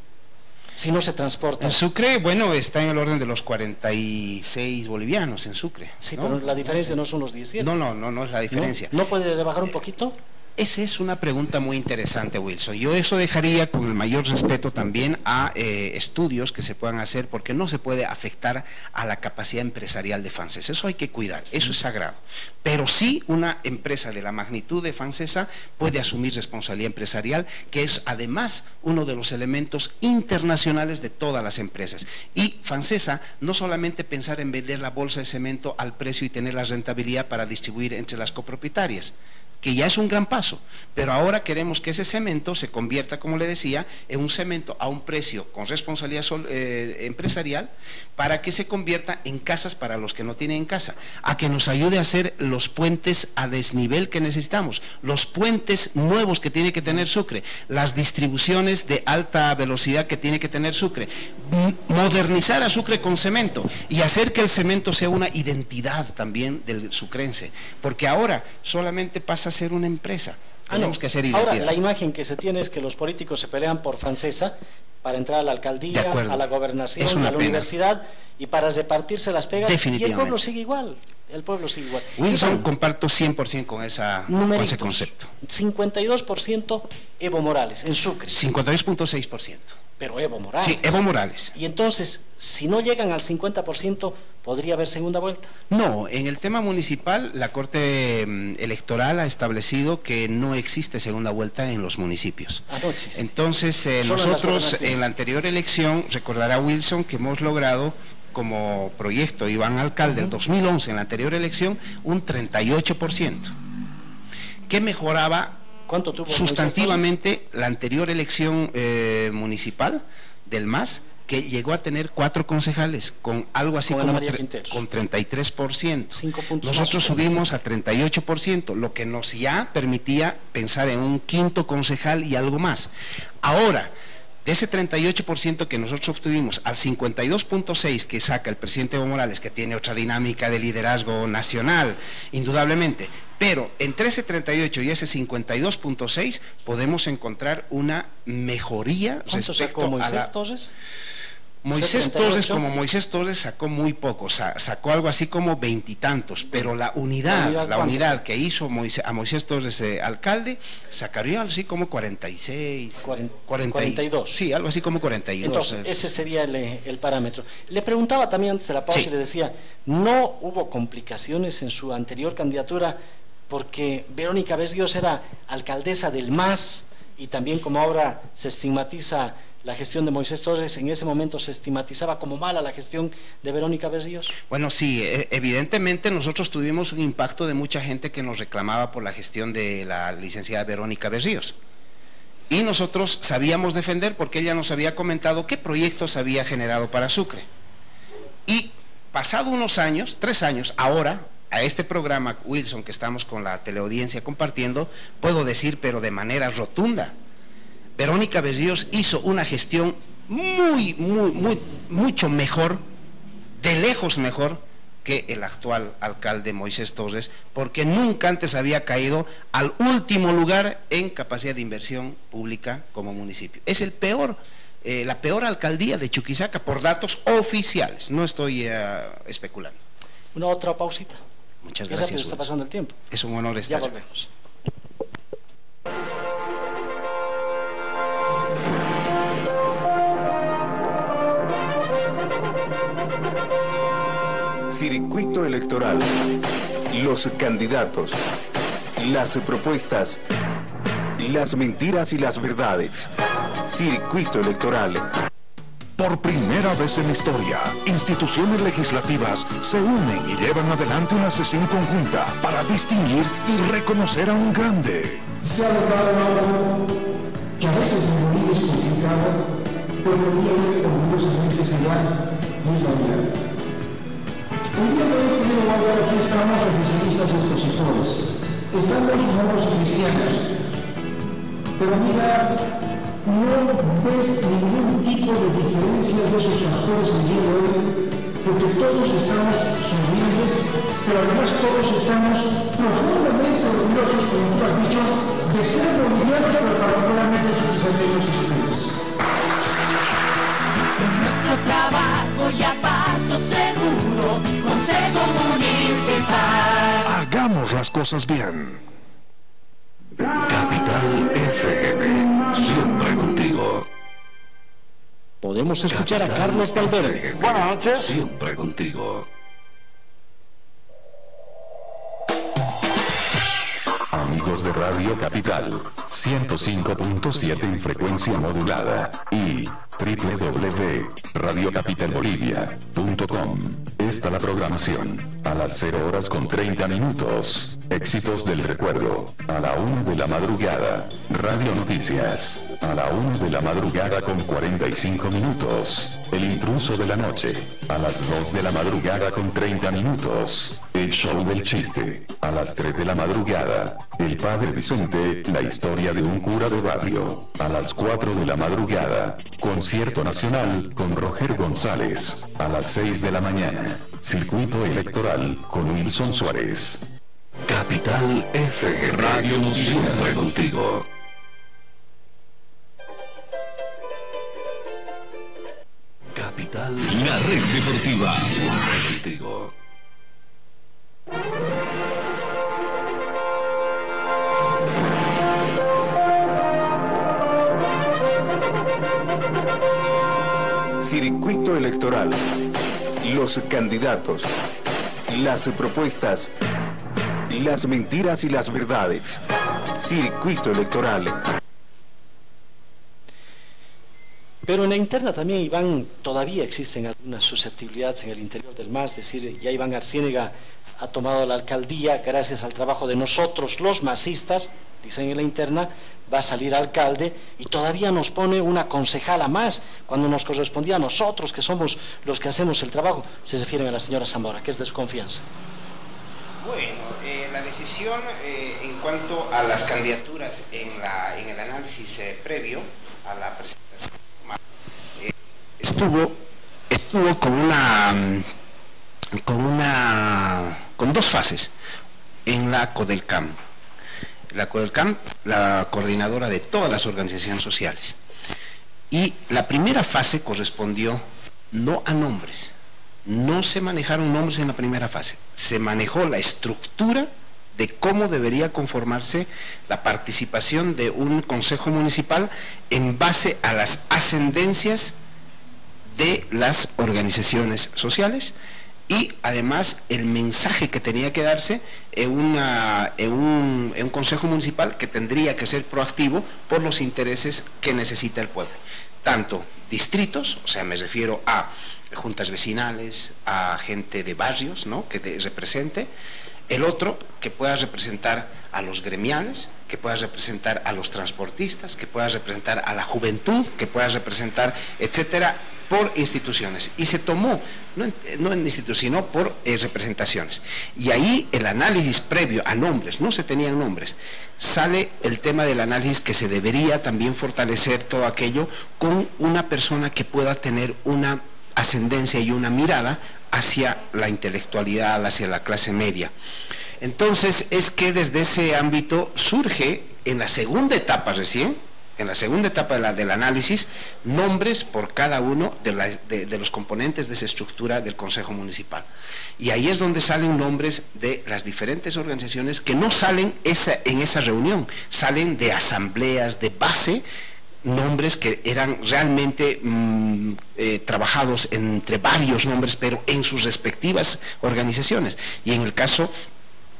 Si no se transporta. En Sucre, bueno, está en el orden de los 46 bolivianos en Sucre. Sí, ¿no? Pero la diferencia no son los 17. No es la diferencia. ¿No puede rebajar un poquito? Esa es una pregunta muy interesante, Wilson. Yo eso dejaría con el mayor respeto también a estudios que se puedan hacer, porque no se puede afectar a la capacidad empresarial de Fancesa. Eso hay que cuidar, eso es sagrado. Pero sí una empresa de la magnitud de Fancesa puede asumir responsabilidad empresarial, que es además uno de los elementos internacionales de todas las empresas. Y Fancesa no solamente pensar en vender la bolsa de cemento al precio y tener la rentabilidad para distribuir entre las copropietarias. que ya es un gran paso, pero ahora queremos que ese cemento se convierta, como le decía, en un cemento a un precio con responsabilidad empresarial, para que se convierta en casas para los que no tienen casa, a que nos ayude a hacer los puentes a desnivel que necesitamos, los puentes nuevos que tiene que tener Sucre, las distribuciones de alta velocidad que tiene que tener Sucre, modernizar a Sucre con cemento y hacer que el cemento sea una identidad también del sucrense, porque ahora solamente pasa a ser una empresa. Tenemos que hacer identidad. Ahora, la imagen que se tiene es que los políticos se pelean por francesa para entrar a la alcaldía, a la gobernación, a la universidad, y para repartirse las pegas, y el pueblo sigue igual. El pueblo sigue igual. Wilson, comparto 100% con ese concepto. 52% Evo Morales en Sucre. 52.6%. Pero Evo Morales. Sí, Evo Morales. Y entonces, si no llegan al 50%, ¿podría haber segunda vuelta? No, en el tema municipal, la Corte Electoral ha establecido que no existe segunda vuelta en los municipios. No existe. Entonces, nosotros en la anterior elección, recordará Wilson, que hemos logrado como proyecto Iván Alcalde, el 2011, en la anterior elección, un 38%, que mejoraba sustantivamente la anterior elección municipal del MAS, que llegó a tener 4 concejales, con algo así como con 33%. Nosotros subimos a 38%, lo que nos ya permitía pensar en un 5.º concejal y algo más. Ahora, de ese 38% que nosotros obtuvimos al 52.6% que saca el presidente Evo Morales, que tiene otra dinámica de liderazgo nacional, indudablemente, pero entre ese 38 y ese 52.6 podemos encontrar una mejoría respecto a Moisés Torres? Moisés Torres, como Moisés Torres sacó muy poco, sacó algo así como 20 y tantos, pero la unidad que hizo a Moisés Torres alcalde, sacaría algo así como 46, 42. Sí, algo así como 42. Entonces, ese sería el parámetro. Le preguntaba también antes de la pausa y le decía, ¿no hubo complicaciones en su anterior candidatura porque Verónica Berríos era alcaldesa del MAS y también como ahora se estigmatiza la gestión de Moisés Torres, en ese momento se estigmatizaba como mala la gestión de Verónica Berríos? Bueno, sí, evidentemente nosotros tuvimos un impacto de mucha gente que nos reclamaba por la gestión de la licenciada Verónica Berríos. Y nosotros sabíamos defender porque ella nos había comentado qué proyectos había generado para Sucre. Y pasado unos años, 3 años, ahora, a este programa, Wilson, que estamos con la teleaudiencia compartiendo, puedo decir, pero de manera rotunda, Verónica Berríos hizo una gestión mucho mejor, de lejos mejor, que el actual alcalde Moisés Torres, porque nunca antes había caído al último lugar en capacidad de inversión pública como municipio. Es la peor alcaldía de Chuquisaca por datos oficiales, no estoy especulando. Una otra pausita. Muchas gracias. Está pasando el tiempo. Es un honor estar. Ya volvemos. Circuito electoral. Los candidatos. Las propuestas. Las mentiras y las verdades. Circuito electoral. Por primera vez en la historia, instituciones legislativas se unen y llevan adelante una sesión conjunta para distinguir y reconocer a un grande. Se ha logrado que a veces el morir es complicado, pero el día de hoy orgullosamente se da y es la unidad. El día de hoy, quiero guardar, aquí estamos oficialistas y opositores. Estamos nuevos cristianos. Pero mira, no ves ningún tipo de diferencia de esos factores el día de hoy, porque todos estamos sonrientes, pero además todos estamos profundamente orgullosos, como tú has dicho, de ser bolivianos, pero particularmente chuquisaqueños y sucrenses. Nuestro trabajo y a paso seguro, Consejo Municipal. Hagamos las cosas bien. Capital FM, siempre contigo. Podemos escuchar a Carlos Valverde. Buenas noches. Siempre contigo. Amigos de Radio Capital, 105.7 en frecuencia modulada y www.radiocapitalbolivia.com. Esta la programación a las 0 horas con 30 minutos. Éxitos del recuerdo, a la 1 de la madrugada. Radio Noticias, a la 1 de la madrugada con 45 minutos. El intruso de la noche, a las 2 de la madrugada con 30 minutos. El show del chiste, a las 3 de la madrugada. El padre Vicente, la historia de un cura de barrio, a las 4 de la madrugada. Concierto nacional con Roger González, a las 6 de la mañana. Circuito electoral con Wilson Suárez. Capital FM Radio Noticias contigo. Capital, la red deportiva contigo. Circuito electoral. Los candidatos. Las propuestas. Las mentiras y las verdades. Circuito electoral. Pero en la interna también, Iván, todavía existen algunas susceptibilidades en el interior del MAS. Es decir, ya Iván Arciénega ha tomado la alcaldía gracias al trabajo de nosotros, los masistas, dicen en la interna, va a salir alcalde y todavía nos pone una concejala más cuando nos correspondía a nosotros, que somos los que hacemos el trabajo. Se refieren a la señora Zamora, que es de su confianza. Bueno, la decisión en cuanto a las candidaturas en el análisis previo a la presentación estuvo con dos fases en la CODELCAM. La CODELCAM, la coordinadora de todas las organizaciones sociales. Y la primera fase correspondió no a nombres. No se manejaron nombres en la primera fase, se manejó la estructura de cómo debería conformarse la participación de un consejo municipal en base a las ascendencias de las organizaciones sociales y además el mensaje que tenía que darse en un consejo municipal que tendría que ser proactivo por los intereses que necesita el pueblo. Tanto distritos, o sea, me refiero a juntas vecinales, a gente de barrios, ¿no?, que represente. El otro, que pueda representar a los gremiales, que pueda representar a los transportistas, que pueda representar a la juventud, que pueda representar, etcétera, por instituciones. Y se tomó, no en institutos, sino por representaciones. Y ahí el análisis previo a nombres, no se tenían nombres, sale el tema del análisis que se debería también fortalecer todo aquello con una persona que pueda tener una ascendencia y una mirada hacia la intelectualidad, hacia la clase media. Entonces es que desde ese ámbito surge en la segunda etapa recién, en la segunda etapa del análisis, nombres por cada uno de los componentes de esa estructura del Consejo Municipal. Y ahí es donde salen nombres de las diferentes organizaciones que no salen en esa reunión, salen de asambleas de base, nombres que eran realmente trabajados entre varios nombres, pero en sus respectivas organizaciones. Y en el caso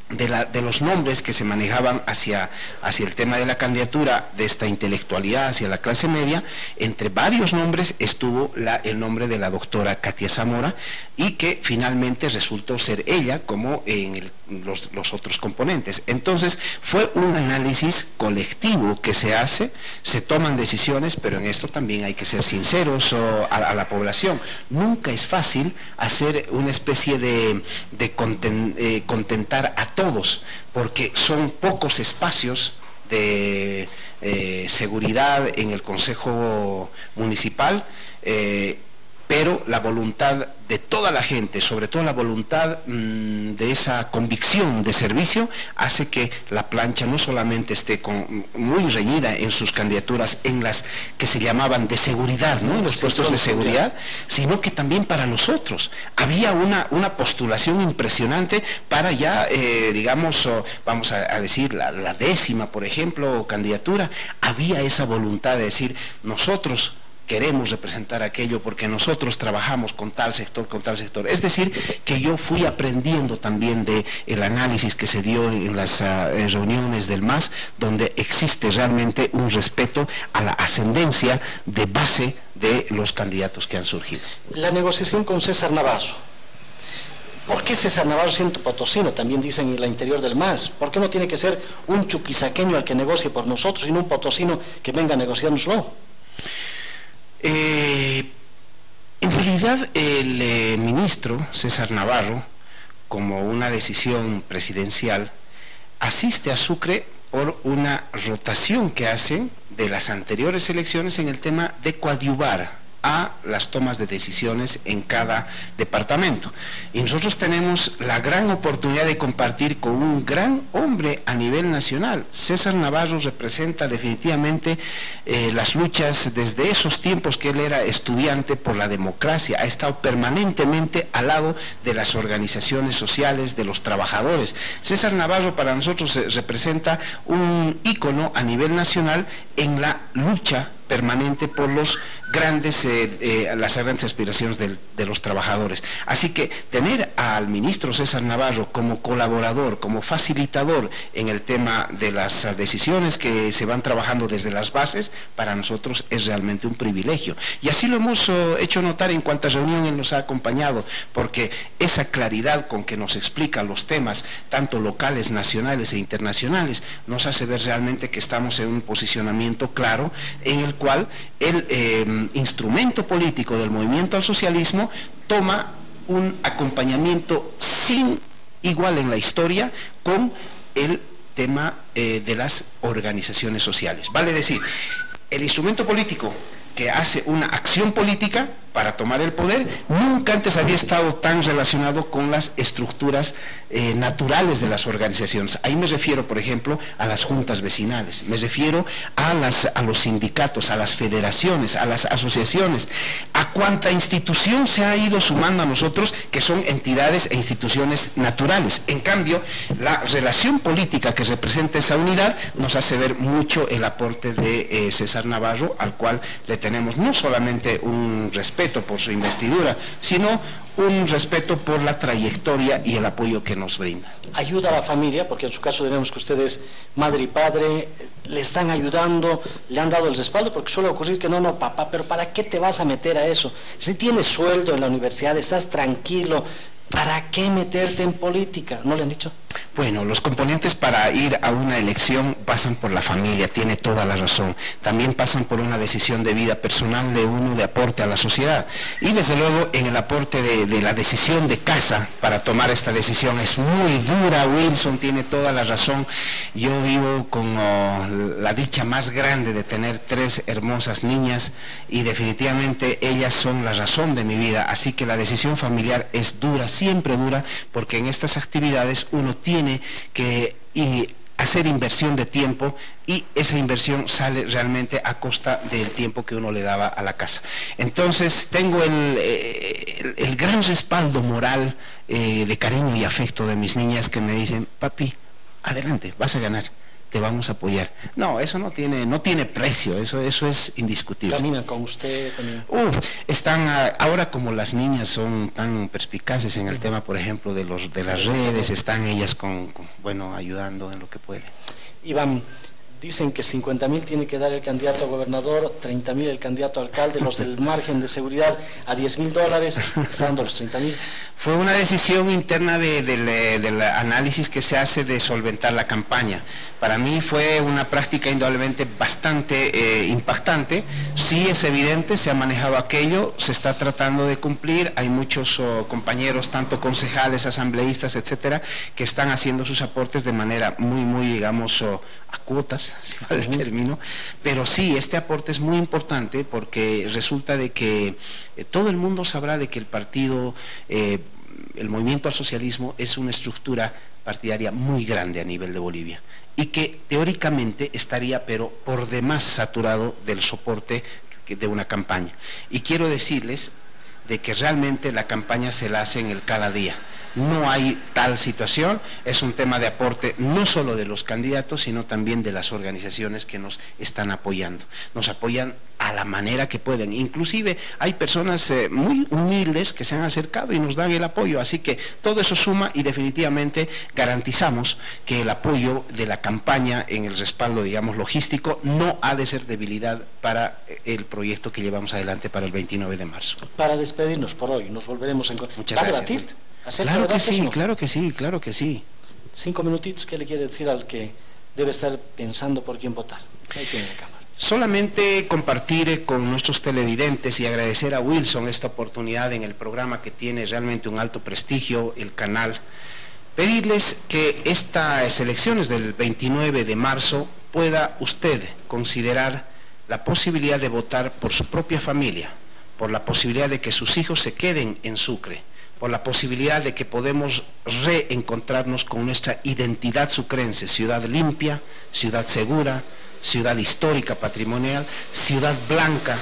de los nombres que se manejaban hacia el tema de la candidatura de esta intelectualidad hacia la clase media, entre varios nombres estuvo el nombre de la doctora Katia Zamora, y que finalmente resultó ser ella como en los otros componentes. Entonces fue un análisis colectivo que se hace, se toman decisiones, pero en esto también hay que ser sinceros a la población. Nunca es fácil hacer una especie de contentar a todos, porque son pocos espacios de seguridad en el Consejo Municipal, pero la voluntad de toda la gente, sobre todo la voluntad de esa convicción de servicio, hace que la plancha no solamente esté muy reñida en sus candidaturas, en las que se llamaban de seguridad, ¿no?, en los puestos de seguridad, sino que también para los otros. Había una postulación impresionante para ya, digamos, vamos a decir, la 10ª, por ejemplo, candidatura. Había esa voluntad de decir, nosotros queremos representar aquello porque nosotros trabajamos con tal sector, con tal sector. Es decir, que yo fui aprendiendo también del análisis que se dio en las reuniones del MAS, donde existe realmente un respeto a la ascendencia de base de los candidatos que han surgido. La negociación con César Navazo, ¿por qué César Navarro siendo potosino? También dicen en el interior del MAS. ¿Por qué no tiene que ser un chuquisaqueño el que negocie por nosotros, sino un potosino que venga a negociárnoslo? En realidad el ministro César Navarro, como una decisión presidencial, asiste a Sucre por una rotación que hacen de las anteriores elecciones en el tema de coadyuvar a las tomas de decisiones en cada departamento. Y nosotros tenemos la gran oportunidad de compartir con un gran hombre a nivel nacional. César Navarro representa definitivamente las luchas desde esos tiempos que él era estudiante por la democracia. Ha estado permanentemente al lado de las organizaciones sociales, de los trabajadores. César Navarro para nosotros representa un ícono a nivel nacional en la lucha permanente por los grandes, las grandes aspiraciones de los trabajadores. Así que tener al ministro César Navarro como colaborador, como facilitador en el tema de las decisiones que se van trabajando desde las bases, para nosotros es realmente un privilegio. Y así lo hemos hecho notar en cuantas reuniones nos ha acompañado, porque esa claridad con que nos explica los temas, tanto locales, nacionales e internacionales, nos hace ver realmente que estamos en un posicionamiento claro en el cual el instrumento político del movimiento al socialismo toma un acompañamiento sin igual en la historia con el tema de las organizaciones sociales. Vale decir, el instrumento político que hace una acción política para tomar el poder, nunca antes había estado tan relacionado con las estructuras naturales de las organizaciones. Ahí me refiero, por ejemplo, a las juntas vecinales, me refiero a los sindicatos, a las federaciones, a las asociaciones, a cuánta institución se ha ido sumando a nosotros, que son entidades e instituciones naturales. En cambio, la relación política que representa esa unidad nos hace ver mucho el aporte de César Navarro, al cual le tenemos no solamente un respeto por su investidura, sino un respeto por la trayectoria y el apoyo que nos brinda. Ayuda a la familia, porque en su caso diremos que ustedes, madre y padre, le están ayudando, le han dado el respaldo, porque suele ocurrir que no, papá, pero ¿para qué te vas a meter a eso? Si tienes sueldo en la universidad, estás tranquilo, ¿para qué meterte en política? ¿No le han dicho? Bueno, los componentes para ir a una elección pasan por la familia, tiene toda la razón. También pasan por una decisión de vida personal de uno, de aporte a la sociedad. Y desde luego en el aporte de la decisión de casa para tomar esta decisión es muy dura. Wilson tiene toda la razón. Yo vivo con la dicha más grande de tener 3 hermosas niñas y definitivamente ellas son la razón de mi vida. Así que la decisión familiar es dura, siempre dura, porque en estas actividades uno tiene que hacer inversión de tiempo y esa inversión sale realmente a costa del tiempo que uno le daba a la casa. Entonces tengo el gran respaldo moral de cariño y afecto de mis niñas que me dicen: papi, adelante, vas a ganar, te vamos a apoyar. No, eso no tiene precio, eso es indiscutible. ¿Caminan con usted también? Están, ahora como las niñas son tan perspicaces en el tema, por ejemplo, de las redes, están ellas bueno, ayudando en lo que pueden. Iván, dicen que 50.000 tiene que dar el candidato a gobernador, 30.000 el candidato a alcalde, los del margen de seguridad a $10.000, está dando los 30.000. Fue una decisión interna del análisis que se hace de solventar la campaña. Para mí fue una práctica indudablemente bastante impactante. Sí, es evidente, se ha manejado aquello, se está tratando de cumplir. Hay muchos compañeros, tanto concejales, asambleístas, etcétera, que están haciendo sus aportes de manera muy, digamos, a cuotas, si vale el término. Pero sí, este aporte es muy importante porque resulta de que todo el mundo sabrá de que el partido, el movimiento al socialismo es una estructura partidaria muy grande a nivel de Bolivia y que teóricamente estaría pero por demás saturado del soporte de una campaña. Y quiero decirles de que realmente la campaña se la hace en el cada día. No hay tal situación, es un tema de aporte no solo de los candidatos, sino también de las organizaciones que nos están apoyando. Nos apoyan a la manera que pueden. Inclusive hay personas muy humildes que se han acercado y nos dan el apoyo, así que todo eso suma y definitivamente garantizamos que el apoyo de la campaña en el respaldo, digamos, logístico, no ha de ser debilidad para el proyecto que llevamos adelante para el 29 de marzo. Para despedirnos por hoy, nos volveremos a encontrar. Muchas gracias. ¿Va a debatir? Claro que sí, claro que sí, claro que sí. 5 minutitos, ¿qué le quiere decir al que debe estar pensando por quién votar? Ahí tiene la cámara. Solamente compartir con nuestros televidentes y agradecer a Wilson esta oportunidad en el programa que tiene realmente un alto prestigio, el canal. Pedirles que estas elecciones del 29 de marzo pueda usted considerar la posibilidad de votar por su propia familia, por la posibilidad de que sus hijos se queden en Sucre, por la posibilidad de que podemos reencontrarnos con nuestra identidad sucrense, ciudad limpia, ciudad segura, ciudad histórica, patrimonial, ciudad blanca.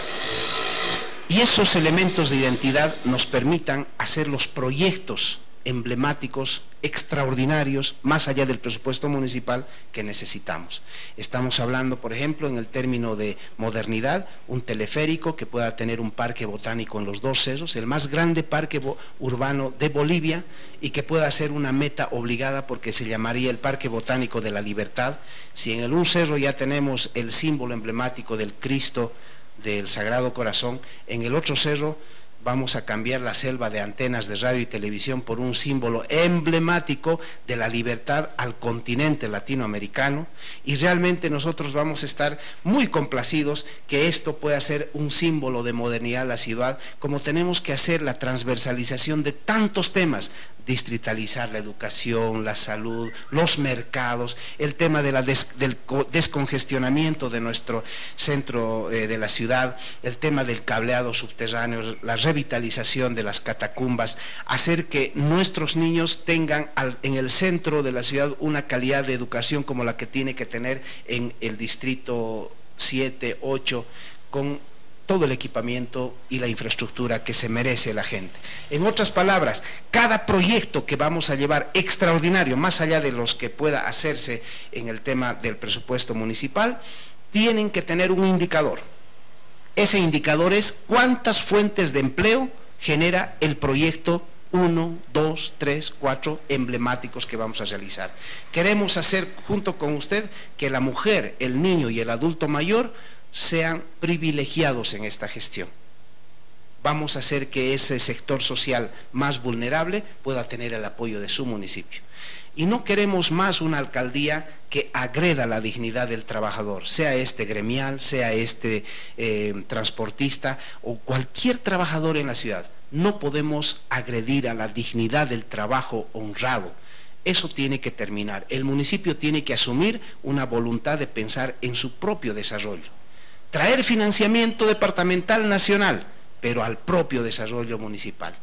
Y esos elementos de identidad nos permitan hacer los proyectos emblemáticos, extraordinarios, más allá del presupuesto municipal que necesitamos. Estamos hablando, por ejemplo, en el término de modernidad, un teleférico que pueda tener un parque botánico en los 2 cerros, el más grande parque urbano de Bolivia, y que pueda ser una meta obligada porque se llamaría el Parque Botánico de la Libertad. Si en el un cerro ya tenemos el símbolo emblemático del Cristo del Sagrado Corazón, en el otro cerro vamos a cambiar la selva de antenas de radio y televisión por un símbolo emblemático de la libertad al continente latinoamericano, y realmente nosotros vamos a estar muy complacidos que esto pueda ser un símbolo de modernidad a la ciudad, como tenemos que hacer la transversalización de tantos temas, distritalizar la educación, la salud, los mercados, el tema de del descongestionamiento de nuestro centro de la ciudad, el tema del cableado subterráneo, la revitalización de las catacumbas, hacer que nuestros niños tengan en el centro de la ciudad una calidad de educación como la que tiene que tener en el distrito 7, 8, con todo el equipamiento y la infraestructura que se merece la gente. En otras palabras, cada proyecto que vamos a llevar extraordinario, más allá de los que pueda hacerse en el tema del presupuesto municipal, tienen que tener un indicador. Ese indicador es cuántas fuentes de empleo genera el proyecto 1, 2, 3, 4 emblemáticos que vamos a realizar. Queremos hacer junto con usted que la mujer, el niño y el adulto mayor sean privilegiados en esta gestión. Vamos a hacer que ese sector social más vulnerable pueda tener el apoyo de su municipio. Y no queremos más una alcaldía que agreda la dignidad del trabajador, sea este gremial, sea este transportista o cualquier trabajador en la ciudad. No podemos agredir a la dignidad del trabajo honrado. Eso tiene que terminar. El municipio tiene que asumir una voluntad de pensar en su propio desarrollo. Traer financiamiento departamental nacional, pero al propio desarrollo municipal.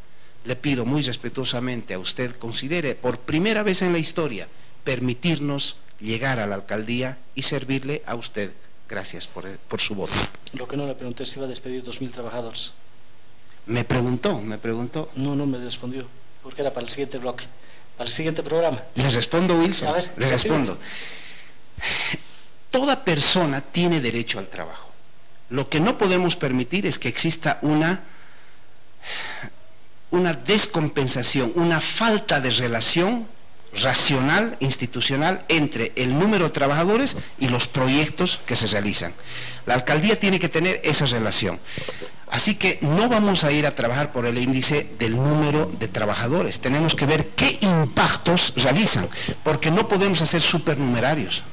Le pido muy respetuosamente a usted, considere por primera vez en la historia permitirnos llegar a la alcaldía y servirle a usted. Gracias por su voto. Lo que no le pregunté es si iba a despedir 2.000 trabajadores. Me preguntó. No me respondió, porque era para el siguiente bloque, para el siguiente programa. Le respondo, Wilson. A ver, le respondo. Toda persona tiene derecho al trabajo. Lo que no podemos permitir es que exista una descompensación, una falta de relación racional, institucional, entre el número de trabajadores y los proyectos que se realizan. La alcaldía tiene que tener esa relación. Así que no vamos a ir a trabajar por el índice del número de trabajadores. Tenemos que ver qué impactos realizan, porque no podemos hacer supernumerarios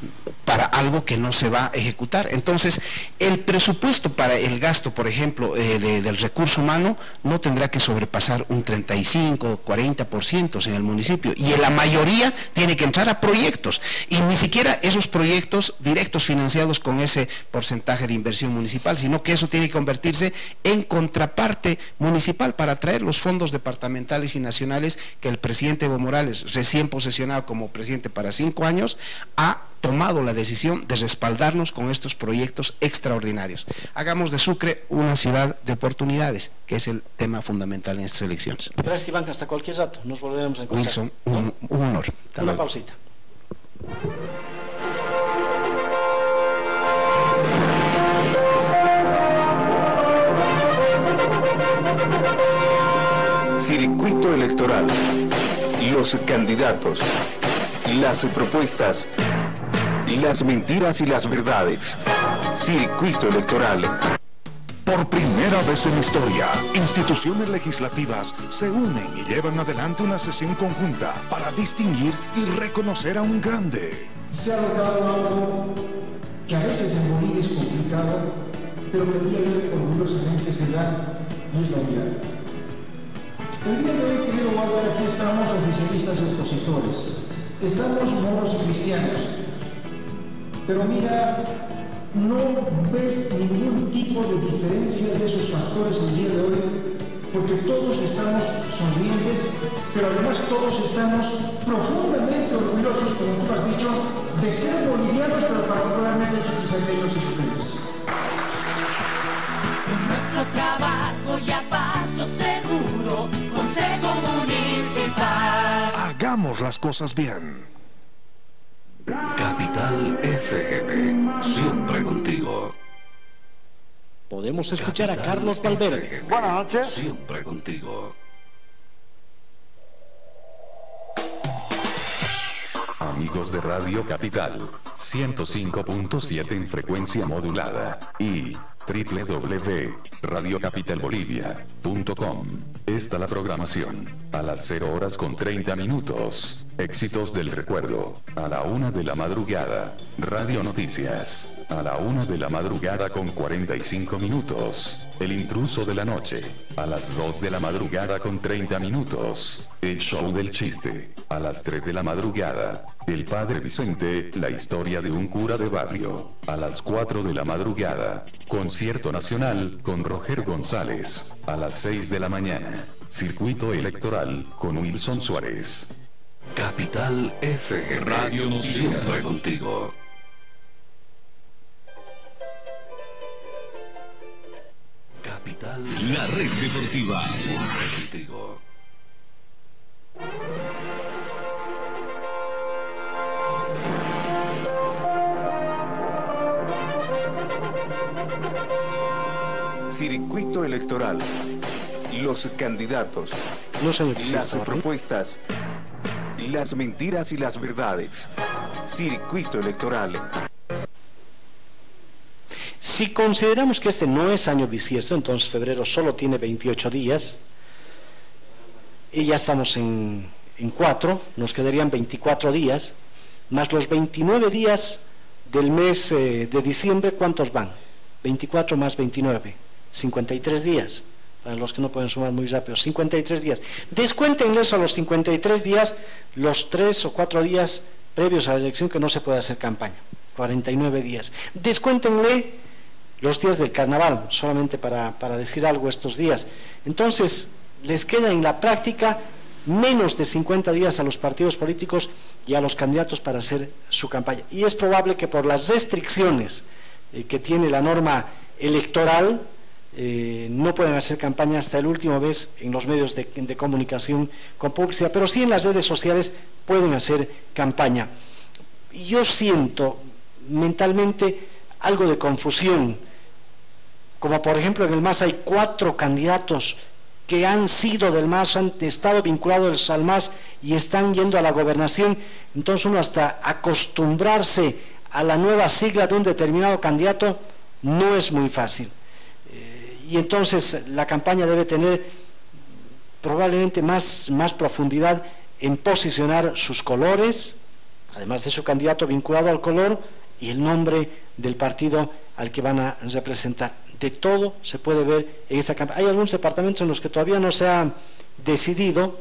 para algo que no se va a ejecutar. Entonces, el presupuesto para el gasto, por ejemplo, del recurso humano, no tendrá que sobrepasar un 35 o 40% en el municipio, y en la mayoría tiene que entrar a proyectos, y ni siquiera esos proyectos directos financiados con ese porcentaje de inversión municipal, sino que eso tiene que convertirse en contraparte municipal para atraer los fondos departamentales y nacionales que el presidente Evo Morales, recién posesionado como presidente para 5 años, ha tomado la decisión de respaldarnos con estos proyectos extraordinarios. Hagamos de Sucre una ciudad de oportunidades, que es el tema fundamental en estas elecciones. Gracias, Iván, hasta cualquier rato, nos volveremos a encontrar. Wilson, un honor. Una pausita. Circuito electoral. Los candidatos. Las propuestas. Las mentiras y las verdades. Circuito electoral. Por primera vez en la historia, instituciones legislativas se unen y llevan adelante una sesión conjunta para distinguir y reconocer a un grande. Se ha logrado algo que a veces en Bolivia es complicado, pero que el día de hoy orgullosamente se da, y es la unidad. El día de hoy, querido Walter, aquí estamos oficialistas y opositores. Estamos moros y cristianos. Pero mira, no ves ningún tipo de diferencia de esos factores el día de hoy, porque todos estamos sonrientes, pero además todos estamos profundamente orgullosos, como tú has dicho, de ser bolivianos, pero particularmente chuquisaqueños y sucrenses. Con nuestro trabajo y a paso seguro, Consejo Municipal. Hagamos las cosas bien. Capital FM, siempre contigo. Podemos escuchar Capital a Carlos Valverde. FM, Buenas noches. Siempre contigo. Amigos de Radio Capital, 105.7 en frecuencia modulada y www.radiocapitalbolivia.com. Esta la programación. A las 0 horas con 30 minutos. Éxitos del recuerdo. A la 1 de la madrugada. Radio Noticias. A la 1 de la madrugada con 45 minutos. El intruso de la noche. A las 2 de la madrugada con 30 minutos. El show del chiste. A las 3 de la madrugada. El Padre Vicente, la historia de un cura de barrio. A las 4 de la madrugada. Concierto nacional con Roger González. A las 6 de la mañana. Circuito electoral con Wilson Suárez. Capital FM. Radio Noticias. Siempre contigo. Capital. La red deportiva. Siempre contigo. Circuito electoral. Los candidatos. No, señor Las Bisiesto. propuestas. Las mentiras y las verdades. Circuito electoral. Si consideramos que este no es año bisiesto, entonces febrero solo tiene 28 días, y ya estamos en 4, nos quedarían 24 días, más los 29 días del mes de diciembre, ¿cuántos van? 24 más 29, 53 días, para los que no pueden sumar muy rápido, 53 días. Descuéntenles a los 53 días los 3 o 4 días previos a la elección que no se puede hacer campaña, 49 días. Descuéntenle los días del carnaval, solamente para decir algo estos días. Entonces, les queda en la práctica menos de 50 días a los partidos políticos y a los candidatos para hacer su campaña. Y es probable que por las restricciones que tiene la norma electoral, no pueden hacer campaña hasta el último mes en los medios de comunicación con publicidad, pero sí en las redes sociales pueden hacer campaña. Yo siento mentalmente algo de confusión, como por ejemplo en el MAS hay 4 candidatos que han sido del MAS, han estado vinculados al MAS y están yendo a la gobernación, entonces uno hasta acostumbrarse a la nueva sigla de un determinado candidato no es muy fácil. Y entonces la campaña debe tener probablemente más profundidad en posicionar sus colores, además de su candidato vinculado al color, y el nombre del partido al que van a representar. De todo se puede ver en esta campaña. Hay algunos departamentos en los que todavía no se ha decidido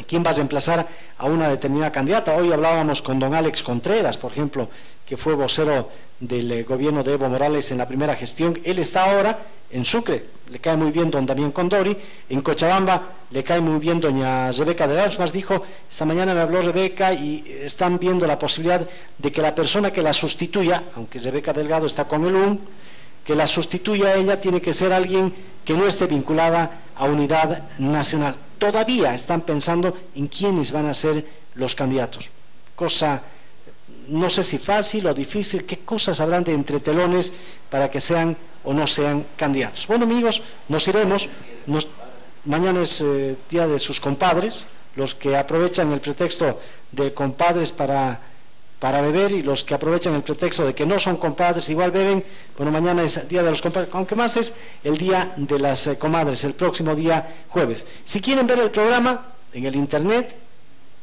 quién va a reemplazar a una determinada candidata. Hoy hablábamos con don Alex Contreras, por ejemplo, que fue vocero del gobierno de Evo Morales en la primera gestión. Él está ahora en Sucre, le cae muy bien don Damián Condori. En Cochabamba le cae muy bien doña Rebeca Delgado. Más dijo, esta mañana me habló Rebeca y están viendo la posibilidad de que la persona que la sustituya, aunque Rebeca Delgado está con el UN, que la sustituya a ella tiene que ser alguien que no esté vinculada a Unidad Nacional. Todavía están pensando en quiénes van a ser los candidatos. Cosa, no sé si fácil o difícil, qué cosas habrán de entretelones para que sean o no sean candidatos. Bueno, amigos, nos iremos. Mañana es día de sus compadres, los que aprovechan el pretexto de compadres para para beber, y los que aprovechan el pretexto de que no son compadres igual beben. Bueno, mañana es día de los compadres, aunque más es el día de las comadres, el próximo día jueves. Si quieren ver el programa en el internet,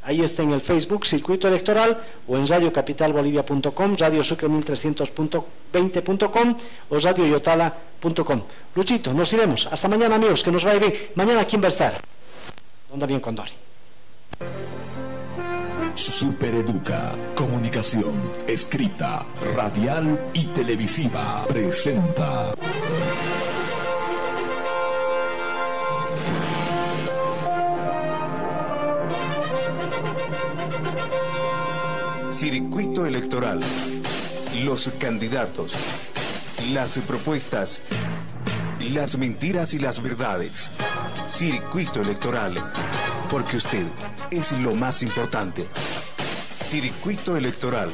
ahí está en el Facebook Circuito Electoral, o en radiocapitalbolivia.com, Radio Sucre 1320.com o radioyotala.com. Luchito, nos iremos. Hasta mañana, amigos, que nos vaya bien. Mañana, ¿quién va a estar? Onda bien Condori. Supereduca, comunicación escrita, radial y televisiva, presenta Circuito Electoral. Los candidatos, las propuestas, las mentiras y las verdades. Circuito Electoral, porque usted es lo más importante. Circuito Electoral.